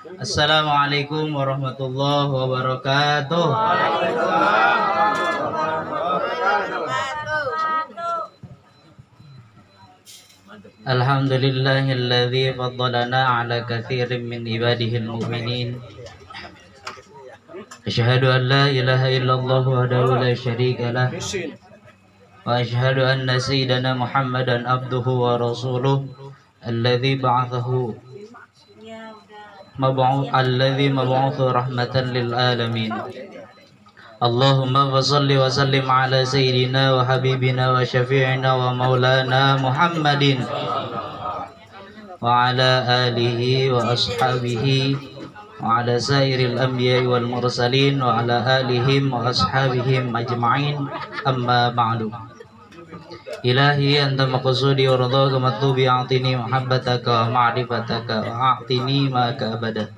Assalamualaikum warahmatullahi wabarakatuh. Alhamdulillahilladzi faddalana ala katsirin min ibadihil mu'minin. Asyhadu an la ilaha illallah wahdahu la syarika lah. Wa asyhadu anna sayyidana Muhammadan abduhu wa rasuluh alladzi ba'athahu mab'uthu rahmatan lil alamin. Allahumma salli wa sallim ala sayyidina wa habibina wa syafi'ina wa maulana Muhammadin wa ala alihi wa ashabihi wa ala sairil anbiya'i wal mursalin wa ala alihim wa ashabihim ajma'in, amma ba'du. Ilahi anta maqsudi wa ridhaka matlubi, a'tini muhabbataka wa ma'rifataka wa a'tini maka abada.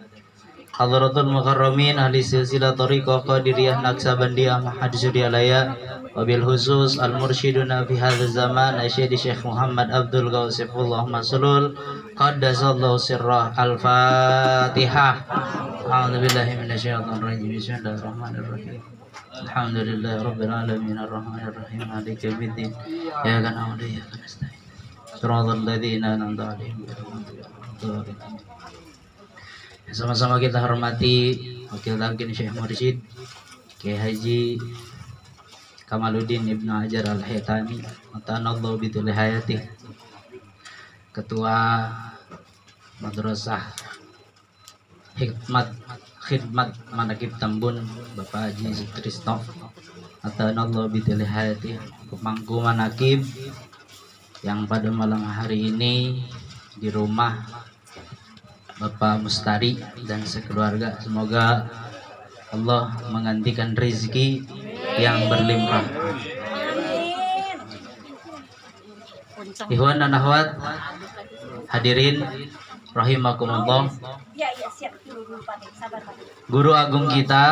Hadratul mukarramin ahli silsilah tariqah qadiriyah Naksabandiyah Mahadisuri Alaya, wabil khusus al-mursyiduna fi hadzal zaman Asyidi Syekh Muhammad Abdul Ghausifullah Maslul qaddasallahu sirrah. Al-Fatihah. A'udzubillahi minasyaitonir rajim. Bismillahirrahmanirrahim. Alhamdulillahi rabbil alamin arrahmanir rahim maliki yaumiddin. Iyyaka na'budu wa iyyaka nasta'in. Shiratal ladzina an'amta 'alaihim ghairil maghdubi 'alaihim. Sama-sama kita hormati Wakil Talqin Syekh Mursyid Kiai Haji Kamaluddin Ibnu Hajar Al-Haytami matanallahu bitul hayati, Ketua Madrasah Khidmat Manakib Tambun Bapak Haji Sutrisno matanallahu bitul hayati, pemangku manakib yang pada malam hari ini di rumah Bapak Mustari dan sekeluarga. Semoga Allah menggantikan rezeki yang berlimpah. Ikhwan dan akhwat hadirin rahimakumullah. Guru agung kita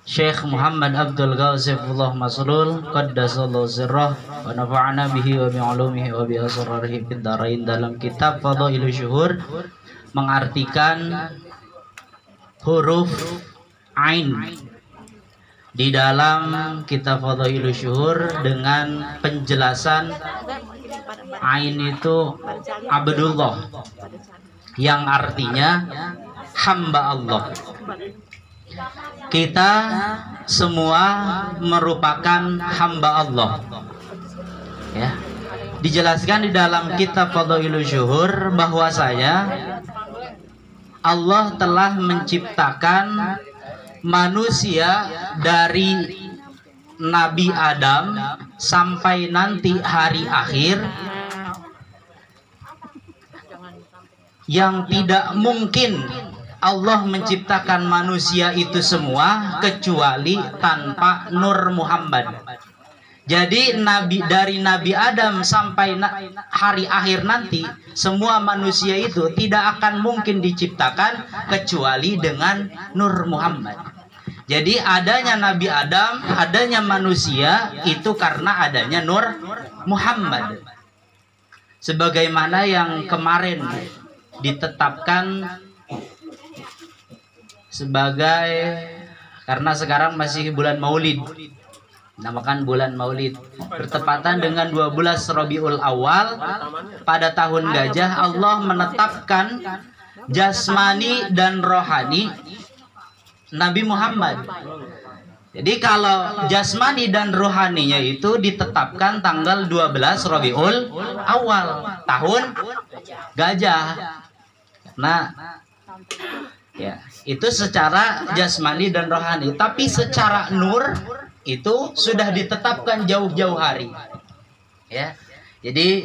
Syekh Muhammad Abdul Ghausifullah Maslul qaddasallahu sirrah wa nafa'ana bihi wa bi'ulumihi wa bi asrarihi fid dharain dalam kitab Fadhailus Syuhur mengartikan huruf ain di dalam kitab Fadhailus Syuhur dengan penjelasan ain itu Abdullah yang artinya hamba Allah. Kita semua merupakan hamba Allah. Ya. Dijelaskan di dalam kitab Fadhailus Syuhur bahwasanya Allah telah menciptakan manusia dari Nabi Adam sampai nanti hari akhir yang tidak mungkin Allah menciptakan manusia itu semua kecuali tanpa Nur Muhammad. Jadi dari Nabi Adam sampai hari akhir nanti semua manusia itu tidak akan mungkin diciptakan kecuali dengan Nur Muhammad. Jadi adanya Nabi Adam, adanya manusia itu karena adanya Nur Muhammad. Sebagaimana yang kemarin ditetapkan sebagai, karena sekarang masih bulan Maulid, namakan bulan Maulid, bertepatan dengan 12 Rabiul Awal pada tahun gajah, Allah menetapkan jasmani dan rohani Nabi Muhammad. Jadi kalau jasmani dan rohaninya itu ditetapkan tanggal 12 Rabiul Awal tahun gajah. Nah, ya, itu secara jasmani dan rohani. Tapi secara nur itu sudah ditetapkan jauh-jauh hari. Ya. Jadi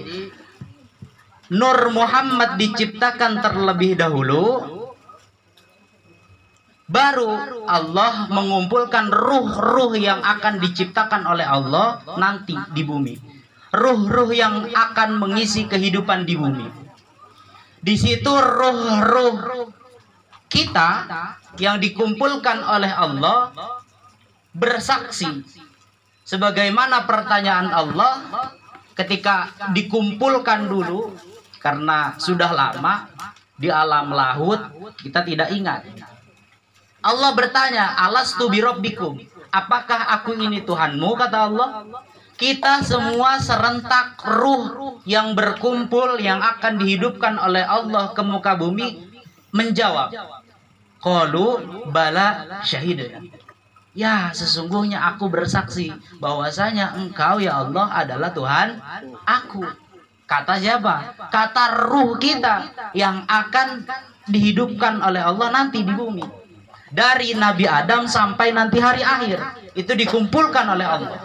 Nur Muhammad diciptakan terlebih dahulu, baru Allah mengumpulkan ruh-ruh yang akan diciptakan oleh Allah nanti di bumi. Ruh-ruh yang akan mengisi kehidupan di bumi. Di situ ruh-ruh kita yang dikumpulkan oleh Allah bersaksi. Sebagaimana pertanyaan Allah ketika dikumpulkan dulu, karena sudah lama di alam lahut kita tidak ingat. Allah bertanya, alastu birabbikum, apakah aku ini Tuhanmu, kata Allah. Kita semua serentak ruh yang berkumpul yang akan dihidupkan oleh Allah ke muka bumi menjawab, qalu bala syahidna. Ya, sesungguhnya aku bersaksi bahwasanya Engkau ya Allah adalah Tuhan aku. Kata siapa? Kata ruh kita yang akan dihidupkan oleh Allah nanti di bumi. Dari Nabi Adam sampai nanti hari akhir itu dikumpulkan oleh Allah.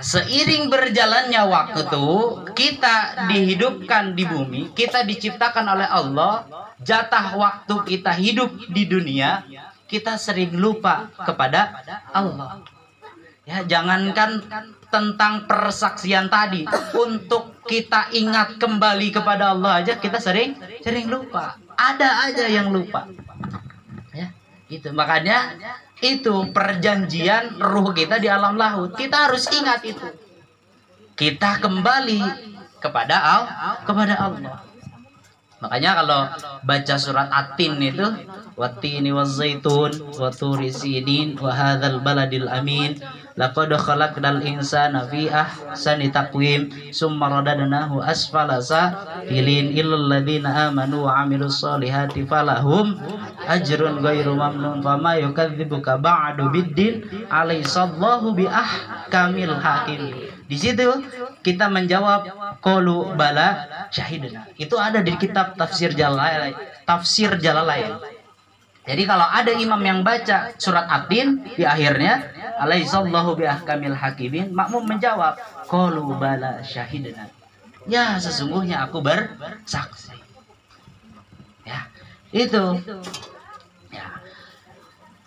Seiring berjalannya waktu itu kita dihidupkan di bumi, kita diciptakan oleh Allah. Jatah waktu kita hidup di dunia, kita sering lupa kepada Allah. Ya, jangankan tentang persaksian tadi, untuk kita ingat kembali kepada Allah aja kita sering lupa. Ada aja yang lupa. Ya, itu makanya itu perjanjian ruh kita di alam lahut. Kita harus ingat itu. Kita kembali kepada Allah. Makanya kalau baca surat At-Tin itu, wattini wazzaitun wa turi sinin wa hadzal baladil amin laqad khalaqnal insana fi ahsani taqwim summa radadnahu asfala safilin illal ladzina amanu wa amilus solihati falahum ajrun ghairu mamnun fama yukadzibuka ba'du biddin alaihissallahu bi ahkamil hakim. Di situ kita menjawab qalu bala syahidna. Itu ada di kitab tafsir Jalalain. Jadi kalau ada imam yang baca surat At-Tin di akhirnya alaihissallahu bi ahkamil hakimin, makmum menjawab qalu bala syahidna. Ya, sesungguhnya aku bersaksi. Ya, itu. Ya.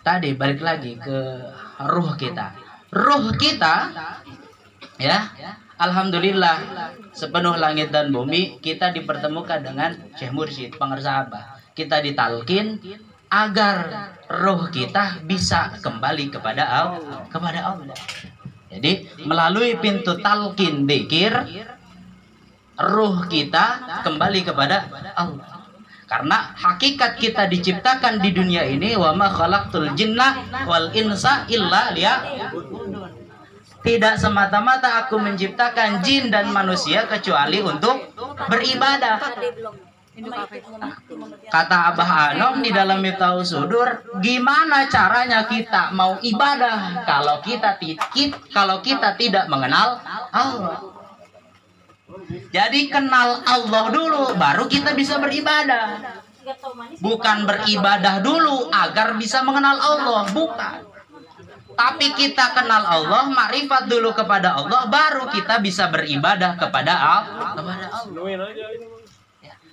Tadi balik lagi ke ruh kita. Ruh kita ya, alhamdulillah sepenuh langit dan bumi kita dipertemukan dengan Syekh Mursyid pengersa Abah. Kita ditalkin agar roh kita bisa kembali kepada Allah. Jadi melalui pintu talqin dzikir, ruh kita kembali kepada Allah. Karena hakikat kita diciptakan di dunia ini, wa ma khalaqtul jinna wal insa illa liya'budun. Tidak semata-mata aku menciptakan jin dan manusia kecuali untuk beribadah. Kata Abah Anom di dalam Miftahul Sudur, gimana caranya kita mau ibadah kalau kita tidak mengenal Allah? Jadi kenal Allah dulu, baru kita bisa beribadah. Bukan beribadah dulu agar bisa mengenal Allah, bukan. Tapi kita kenal Allah, makrifat dulu kepada Allah, baru kita bisa beribadah kepada Allah.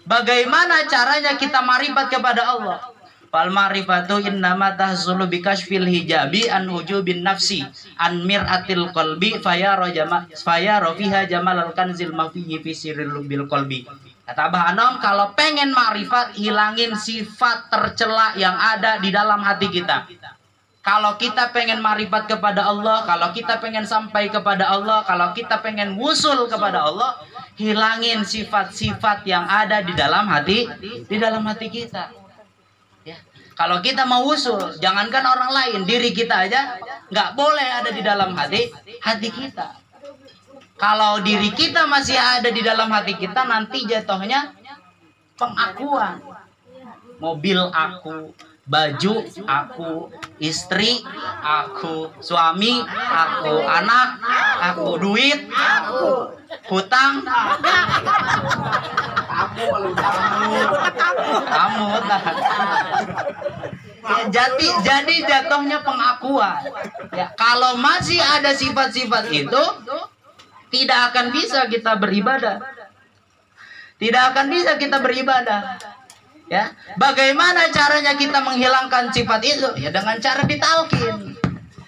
Bagaimana caranya kita makrifat kepada Allah? Fal ma'rifatu innama tahsulu bikashfil hijabi an hujubin nafsi an mir'atil qalbi fayara fiha jamalal kanzil mafihi fi sirril bil qalbi. Kata Abah Anom, kalau pengen makrifat, hilangin sifat tercela yang ada di dalam hati kita. Kalau kita pengen makrifat kepada Allah, kalau kita pengen sampai kepada Allah, kalau kita pengen wusul kepada Allah, hilangin sifat-sifat yang ada di dalam hati kita. Ya. Kalau kita mau wusul, jangankan orang lain, diri kita aja nggak boleh ada di dalam hati kita. Kalau diri kita masih ada di dalam hati kita, nanti jatuhnya pengakuan. Mobil aku, baju aku, istri aku, suami aku, anak aku, duit aku, hutang kamu. Jadi jatuhnya pengakuan. Ya, kalau masih ada sifat-sifat itu, tidak akan bisa kita beribadah. Ya, bagaimana caranya kita menghilangkan sifat itu? Ya dengan cara ditalkin,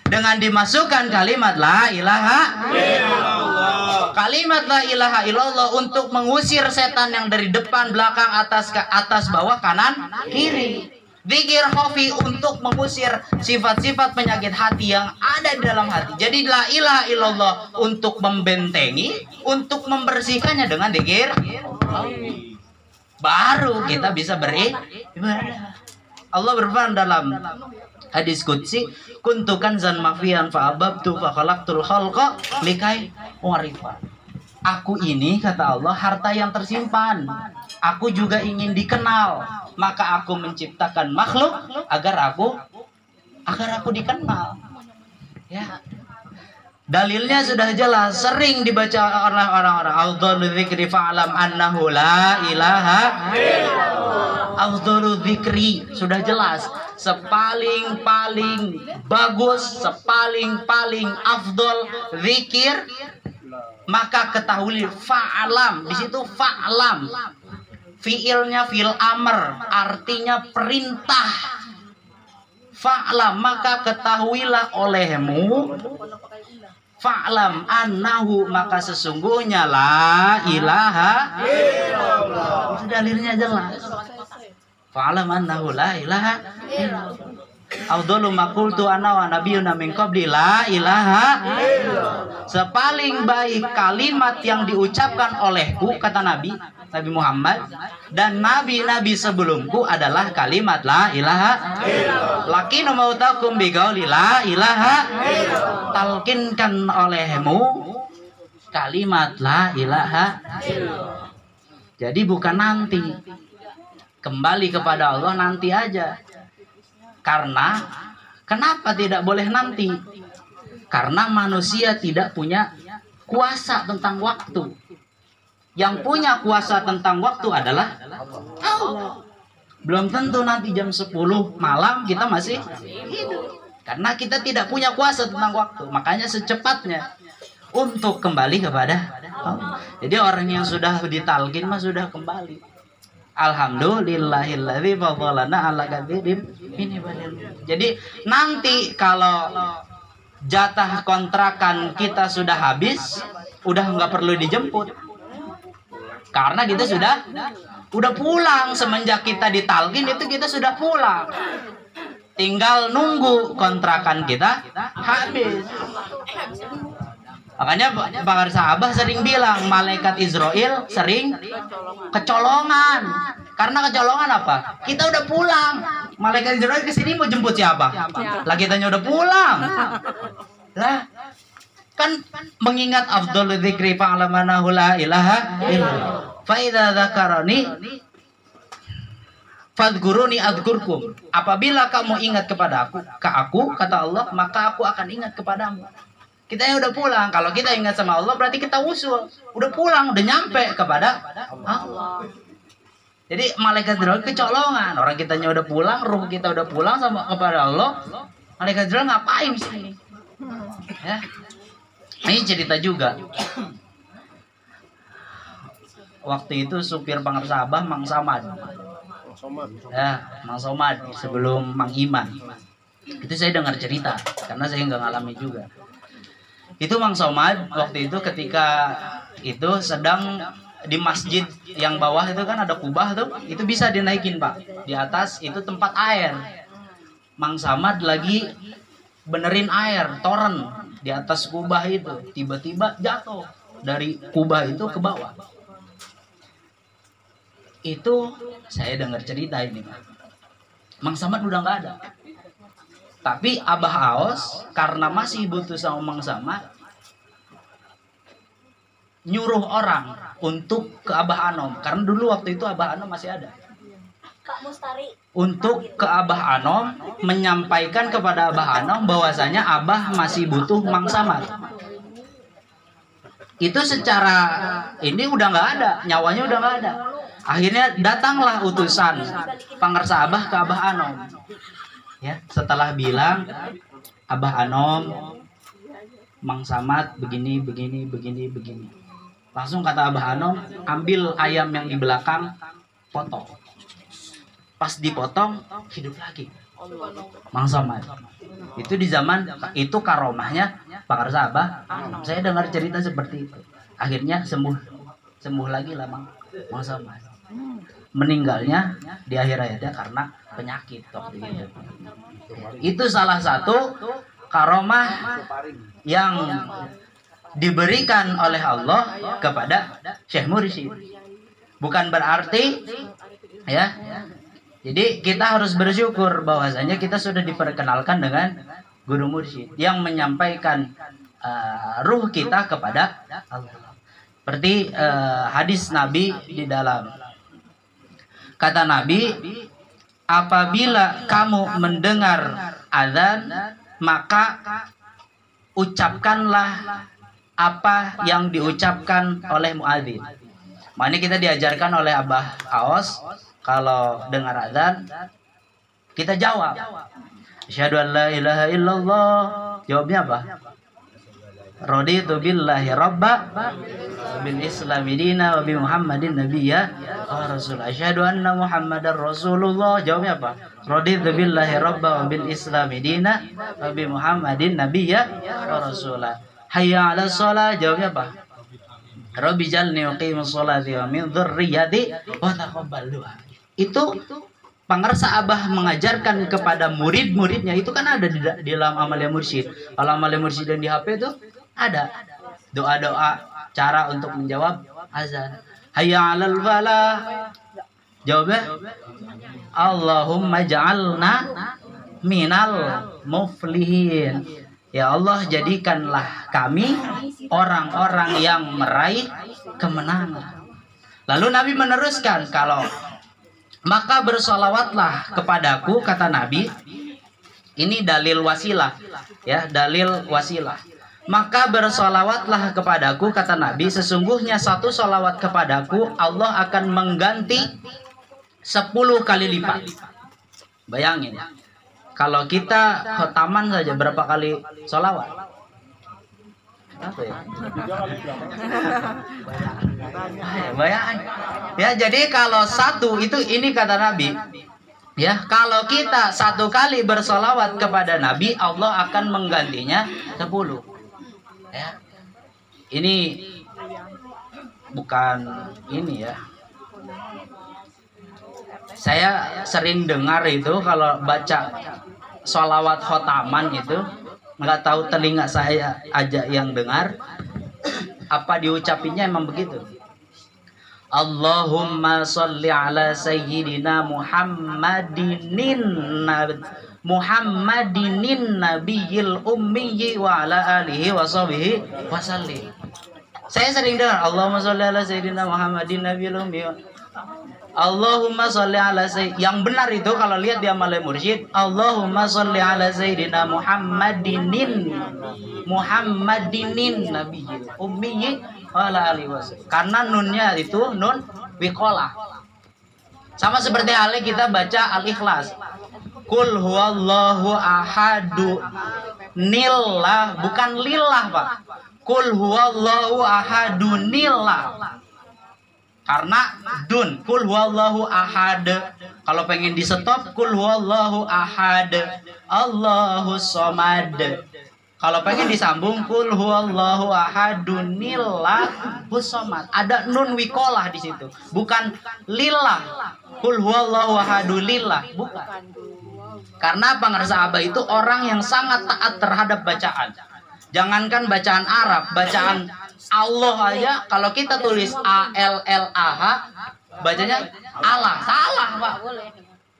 dengan dimasukkan kalimat la ilaha illallah. Kalimat la ilaha illallah untuk mengusir setan yang dari depan, belakang, atas, bawah, kanan, kiri. Dzikir khafi untuk mengusir sifat-sifat penyakit hati yang ada di dalam hati. Jadi la ilaha illallah untuk membentengi, untuk membersihkannya dengan dzikir. baru kita bisa beribadah. Allah berfirman dalam hadis qudsi, kuntu kanzan mafian fa'ababtu fa khalaqtul khalqa likai warifa. Aku ini, kata Allah, harta yang tersimpan. Aku juga ingin dikenal, maka aku menciptakan makhluk agar aku dikenal. Ya. Dalilnya sudah jelas, sering dibaca oleh orang-orang. Afdhalu dzikri fa'lam annahu la ilaha illallah. Afdhalu dzikri sudah jelas, sepaling-paling bagus, sepaling-paling afdol zikir. Maka ketahui fa'lam, di situ fa'lam. Fiilnya fiil amr, artinya perintah. Fa'lam, maka ketahuilah olehmu. Fa'lam annahu, maka sesungguhnya la ilaha illallah. Itu dalilnya jelas. Fa'lam annahu la ilaha illallah. Afdalu ma qultu ana wa nabiyyuna min qabli la ilaha illallah. Sepaling baik kalimat yang diucapkan olehku, kata Nabi Muhammad, dan nabi-nabi sebelumku adalah kalimat la ilaha illallah. Lakinu mautakum biqauli la ilaha illallah. Talkinkan olehmu kalimat la ilaha illallah. Jadi bukan nanti, kembali kepada Allah nanti aja. Karena kenapa tidak boleh nanti? Karena manusia tidak punya kuasa tentang waktu. Yang punya kuasa tentang waktu adalah Allah. Belum tentu nanti jam 10 malam kita masih hidup. Karena kita tidak punya kuasa tentang waktu. Makanya secepatnya untuk kembali kepada Allah. Jadi orang yang sudah ditalqin mah sudah kembali. Alhamdulillahilladzi fadhalana ala katsirin min ibadil. Jadi nanti kalau jatah kontrakan kita sudah habis, udah nggak perlu dijemput. Karena kita udah pulang semenjak kita ditalqin, itu kita sudah pulang. Tinggal nunggu kontrakan kita habis. Makanya Pak Sahabah sering bilang malaikat Israel sering kecolongan. Karena kecolongan apa? Kita udah pulang. Malaikat Israel kesini mau jemput siapa? Lah kitanya udah pulang. Lah kan mengingat afdhalul dzikri fa'lamanahu la ilaha illallah. Fa idza dzakarani fadhkuruni adzkurkum. Apabila kamu ingat kepada aku, kata Allah, maka aku akan ingat kepadamu. Kita yang udah pulang. Kalau kita ingat sama Allah berarti kita usul. Udah pulang, udah nyampe kepada Allah. Jadi malaikat Jibril kecolongan. Orang kitanya udah pulang, ruh kita udah pulang sama kepada Allah. Malaikat Jibril ngapain sih? Ya. Ini cerita juga. Waktu itu supir Bang Sabah Mang Samad. Ya, Mang Somad sebelum Mang Iman. Itu saya dengar cerita karena saya nggak ngalami juga. Itu Mang Somad waktu itu ketika itu sedang di masjid yang bawah itu kan ada kubah tuh, itu bisa dinaikin Pak. Di atas itu tempat air. Mang Samad lagi benerin air, toren di atas kubah itu. Tiba-tiba jatuh dari kubah itu ke bawah. Itu saya dengar cerita ini Pak. Mang Samad udah nggak ada. Tapi Abah Aos karena masih butuh sama Mang Samad, nyuruh orang untuk ke Abah Anom. Karena dulu waktu itu Abah Anom masih ada. Kak Mustari. Untuk ke Abah Anom, menyampaikan kepada Abah Anom bahwasanya Abah masih butuh Mang Samad. Itu secara ini udah nggak ada, nyawanya udah nggak ada. Akhirnya datanglah utusan pangersa Abah ke Abah Anom. Ya, setelah bilang Abah Anom, Mang Samad begini. Langsung kata Abah Anom, ambil ayam yang di belakang, potong. Pas dipotong, hidup lagi Mang Samad. Itu di zaman itu karomahnya pangersa Abah Anom. Saya dengar cerita seperti itu. Akhirnya sembuh lagi lah Mang Samad. Meninggalnya di akhir hayatnya karena penyakit waktu itu. Itu salah satu karomah yang diberikan oleh Allah kepada Syekh Mursyid. Bukan berarti ya. Jadi kita harus bersyukur bahwasanya kita sudah diperkenalkan dengan guru mursyid yang menyampaikan ruh kita kepada Allah. Seperti hadis Nabi di dalam kata Nabi, apabila kamu mendengar azan maka ucapkanlah apa yang diucapkan oleh muadzin. Makanya kita diajarkan oleh Abah Aos, kalau dengar azan kita jawab asyhadu an la ilaha illallah. Jawabnya apa? Raditu billahi rabba bil islami dina wa bi muhammadin nabiyya wa rasul. Asyhadu anna muhammadar rasulullah. Jawabnya apa? Raditu billahi rabba wa bil islami dina wa bi muhammadin nabiyya wa rasulah. Hayya 'ala shalah. Jawabnya apa? Rabbi jalni uqimus sholati wa min dzurriyyati wa taqabbal du'a. Itu pangarsa Abah mengajarkan kepada murid-muridnya, itu kan ada di dalam Amalia Mursyid. Kalau Amalia Mursyid yang di HP itu ada doa-doa cara untuk menjawab azan. Hayya 'alal falah. Jawabnya Allahumma ja'alna minal muflihin. Ya Allah, jadikanlah kami orang-orang yang meraih kemenangan. Lalu Nabi meneruskan, kalau maka bersolawatlah kepadaku, kata Nabi. Ini dalil wasilah, ya, dalil wasilah. Maka bersolawatlah kepadaku, kata Nabi, sesungguhnya satu solawat kepadaku Allah akan mengganti 10 kali lipat. Bayangin, kalau kita khotaman saja berapa kali solawat? Apa ya? Bayangin. Ya, jadi kalau satu itu, ini kata Nabi, ya, kalau kita satu kali bersolawat kepada Nabi, Allah akan menggantinya 10. Ya, ini bukan ini ya. Saya sering dengar itu kalau baca sholawat khotaman itu, nggak tahu telinga saya aja yang dengar, apa diucapinnya emang begitu. Allahumma sholli ala sayyidina Muhammadinin nabiyil ummi wa ala alihi wa sahbihi wasallim. Saya sering dengar Allahumma sholli ala sayyidina Muhammadin nabiyil ummi. Allahumma sholli ala sayyidina. Yang benar itu kalau lihat di Amalia Mursyid, Allahumma sholli ala sayyidina Muhammadinin nabiyil ummi wa ala alihi wasallam. Karena nunnya itu nun wiqalah. Sama seperti halnya kita baca Al-Ikhlas. Kul huwallahu ahadu. Nillah, bukan lillah, Pak. Kul huwallahu ahadu nillah. Karena dun, kul huwallahu ahad. Kalau pengen di stop, kul huwallahu ahad, Allahus somad. Kalau pengen disambung, kul huwallahu ahadun nillahus somad. Ada nun wikolah di situ, bukan lillah. Kul huwallahu ahadu lillah, bukan. Karena pengersa Abah itu orang yang sangat taat terhadap bacaan. Jangankan bacaan Arab, bacaan Allah aja, kalau kita tulis A-L-L-A-H, bacanya Allah. Salah, Pak.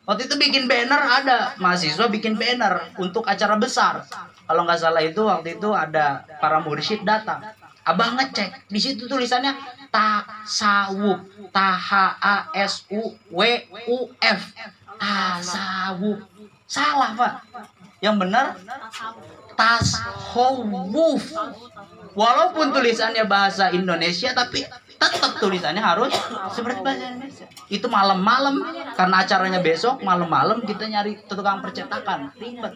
Waktu itu bikin banner, ada mahasiswa bikin banner untuk acara besar. Kalau nggak salah itu waktu itu ada para mursyid datang. Abah ngecek, di situ tulisannya tasawuf, T-H-A-S-U-W-U-F, tasawuf. Salah, Pak. Yang benar tasawuf. Walaupun tulisannya bahasa Indonesia, tapi tetap tulisannya harus seperti bahasa Indonesia. Itu malam-malam, karena acaranya besok malam-malam kita nyari tukang percetakan, ribet.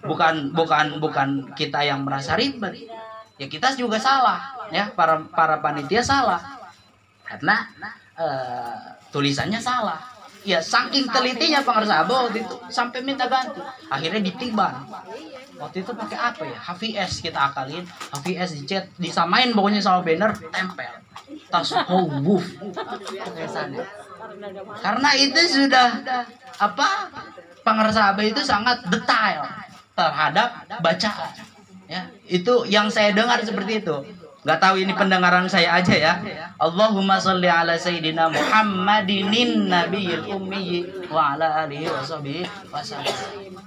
Bukan kita yang merasa ribet. Ya kita juga salah, ya, para panitia salah. Karena tulisannya salah. Ya saking telitinya pengersa Abah waktu itu sampai minta ganti. Akhirnya ditiban. Waktu itu pakai apa ya? HVS kita akalin, HVS dicat, disamain pokoknya sama banner, tempel. Tasawuf. Karena itu sudah apa? Pengersa Abah itu sangat detail terhadap bacaan. Ya, itu yang saya dengar seperti itu. Nggak tahu ini pendengaran saya aja ya. Allahumma sholli ala sayyidina Muhammadinin nabiyil ummi wa ala alihi washabihi wasallam.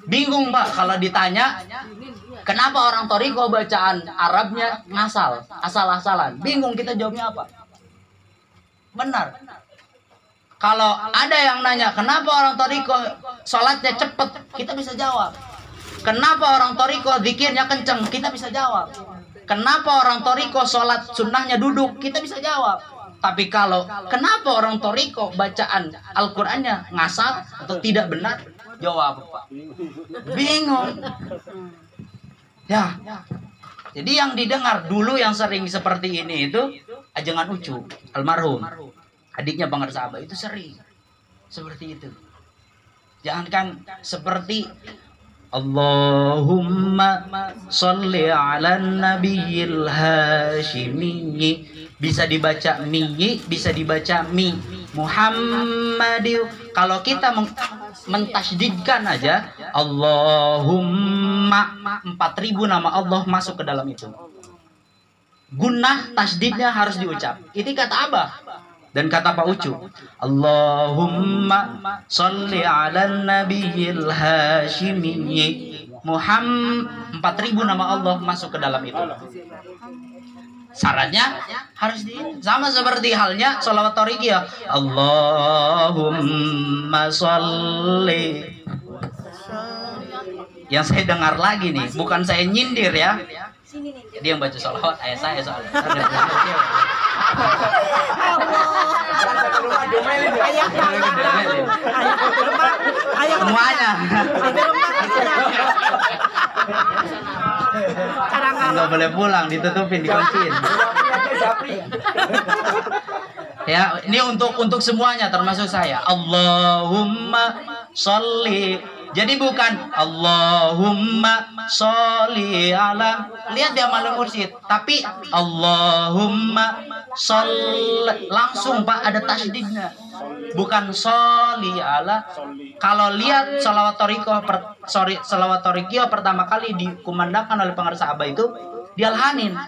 Bingung Pak kalau ditanya kenapa orang Toriko bacaan Arabnya ngasal, asal-asalan. Bingung kita jawabnya apa? Benar. Kalau ada yang nanya kenapa orang Toriko sholatnya cepet, kita bisa jawab. Kenapa orang Toriko zikirnya kenceng, kita bisa jawab. Kenapa orang Toriko sholat sunnahnya duduk, kita bisa jawab. Tapi kalau kenapa orang Toriko bacaan Al-Qur'annya ngasal atau tidak benar, jawab Pak. Bingung. Ya. Jadi yang didengar dulu yang sering seperti ini itu Ajengan Ucu, almarhum. Adiknya Bang Sabah itu sering seperti itu. Jangankan seperti Allahumma sholli ala nabiyil hashimi, bisa dibaca mi, bisa dibaca mi. Muhammadiu, kalau kita mentasydidkan aja Allahumma, 4000 nama Allah masuk ke dalam itu. Gunnah tasydidnya harus diucap. Itu kata Abah dan kata Pak Ucu. Allahumma sholli ala nabiyil hashimi. Muhammad, 4000 nama Allah masuk ke dalam itu. Syaratnya harus sama seperti halnya sholawat Torikiyah. Allahumma sholli. Yang saya dengar lagi nih, bukan saya nyindir ya. Jadi yang baca sholawat ayah saya soalnya. Semuanya. Nggak boleh pulang, ditutupin, dikunciin. Ya, ini untuk semuanya termasuk saya. Allahumma sholli. Jadi bukan Allahumma sholli ala, lihat dia malam mursyid, tapi Allahumma sholli langsung Pak, ada tasydidnya. Bukan sholli ala. Kalau lihat sholawat Torikiyah pertama kali dikumandangkan oleh pengarsa Abah itu dialhanin.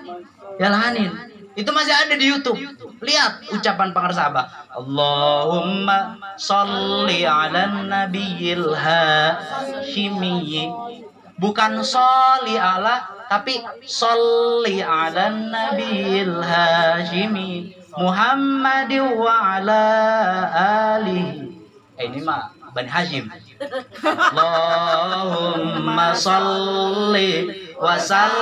Itu masih ada di YouTube. Lihat ucapan pengarsa Abah. Allahumma sholli ala nabiyil hashimi. Bukan sholli ala, tapi sholli ala nabiyil hashimi. Muhammadi wa ala alihi. Ini mah Bani Hashim. Allahumma sholli wasal,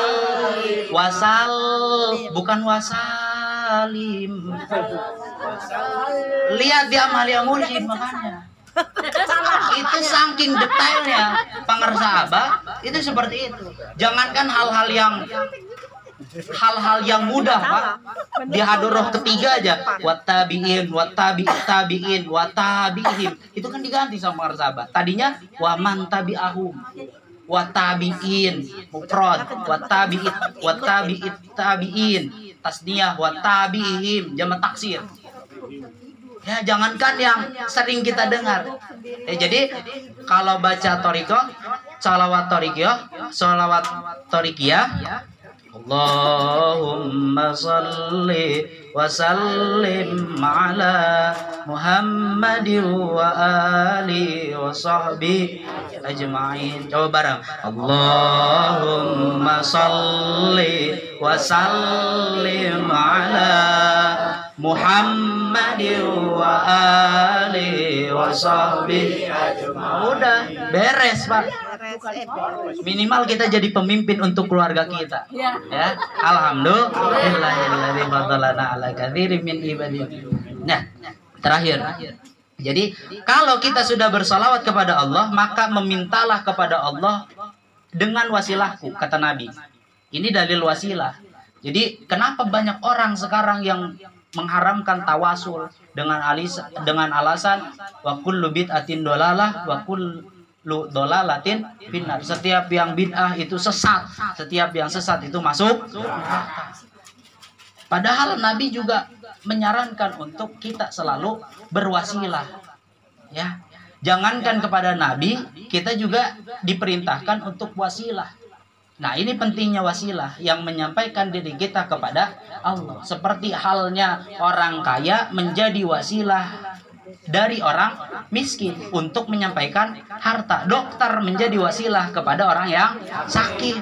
bukan wasalim. Lihat di Amalia Mursyid makanya. Itu saking detailnya pengarsa Abah itu seperti itu. Jangankan hal-hal yang mudah Pak, di hadroh ketiga aja wattabi'in wattabi'ihim itu kan diganti sama pengarsa Abah. Tadinya waman tabi'ahum, wattabi'in mufrad, wattabi'it tabi'in tasniyah, wattabi'ihim jamak taksir. Ya, jangankan yang sering kita dengar. Jadi kalau baca sholawat Torikiyah, Allahumma sholli wa sallim ala Muhammadin wa ali wa sahbihi ajma'in. Coba bareng. Allahumma sholli wa sallim ala Muhammadin wa ali wa sahbihi ajma'in. Udah beres Pak. Minimal kita jadi pemimpin untuk keluarga kita. Ya. Alhamdulillahilladzi fadhalana ala katsirin min ibadihi. Nah, terakhir. Jadi, kalau kita sudah bersalawat kepada Allah, maka memintalah kepada Allah dengan wasilahku, kata Nabi. Ini dalil wasilah. Jadi, kenapa banyak orang sekarang yang mengharamkan tawasul dengan alasan wa kullu bid'atin dolalah wa kullu dolalatin finnar. Setiap yang bid'ah itu sesat, setiap yang sesat itu masuk. Padahal Nabi juga menyarankan untuk kita selalu berwasilah. Ya, jangankan kepada Nabi, kita juga diperintahkan untuk wasilah. Nah, ini pentingnya wasilah yang menyampaikan diri kita kepada Allah. Seperti halnya orang kaya menjadi wasilah dari orang miskin untuk menyampaikan harta. Dokter menjadi wasilah kepada orang yang sakit.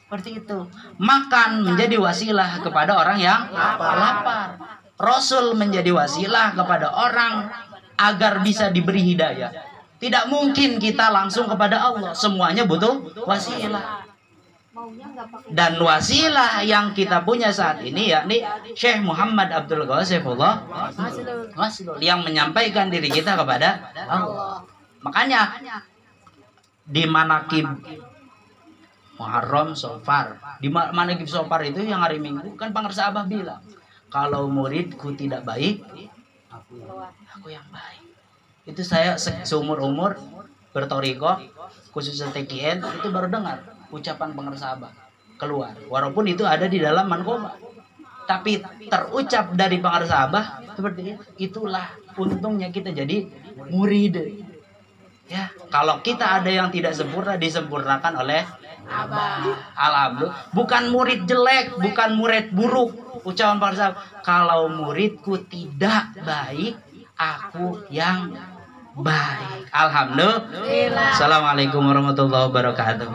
Seperti itu. Makan menjadi wasilah kepada orang yang lapar. Rasul menjadi wasilah kepada orang agar bisa diberi hidayah. Tidak mungkin kita langsung kepada Allah. Semuanya butuh wasilah. Dan wasilah yang kita punya saat ini yakni Syekh Muhammad Abdul Ghazifullah yang menyampaikan diri kita kepada Allah. Makanya di manakib Muharram Sofar, di manakib Sofar itu yang hari Minggu kan pengarsa Abah bilang, kalau muridku tidak baik, aku yang baik. Itu saya seumur umur bertoriko khususnya TKN itu baru dengar ucapan pengarsa Abah keluar, walaupun itu ada di dalam manqobah, tapi terucap dari pengarsa Abah seperti itu. Itulah untungnya kita jadi murid ya. Kalau kita ada yang tidak sempurna, disempurnakan oleh Abah. Alhamdulillah, bukan murid jelek, bukan murid buruk. Ucapan pengarsa Abah, kalau muridku tidak baik, aku yang baik. Alhamdulillah. Assalamualaikum warahmatullahi wabarakatuh.